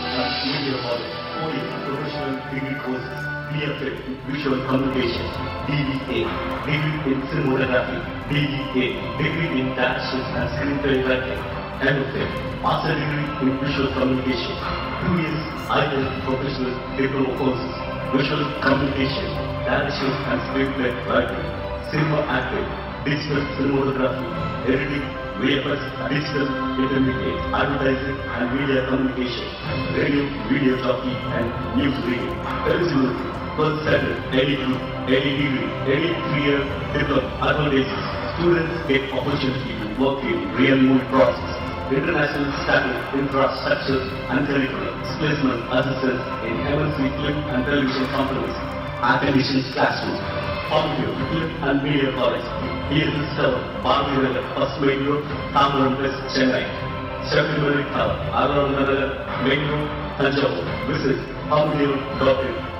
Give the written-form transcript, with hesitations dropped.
and media college, 4 years professional degree courses, BFA Visual Communication, DBA, degree in cinematography, DBA, degree in direction and screenplay writing, MFA, master degree in visual communication, 2 years IELTS professional diploma courses, visual communication, direction and screenplay writing, cinema acting, digital cinematography, editing, VFX, digital intermediate, advertising and media communication, radio, video jockey and news reading. Eligibility, first standard, any group, any degree, any 3-year diploma. Advantages, students get opportunity to work in real movie process, international status, infrastructure and curriculum, placement assistance in MNC film and television companies, academicians classroom. Formula, Film and Media College, DSL Tower, Barney First Main Road, Tamaram West, Chennai. Shakti Tower, Around Main Road, Tanjavur. Visit formula.in.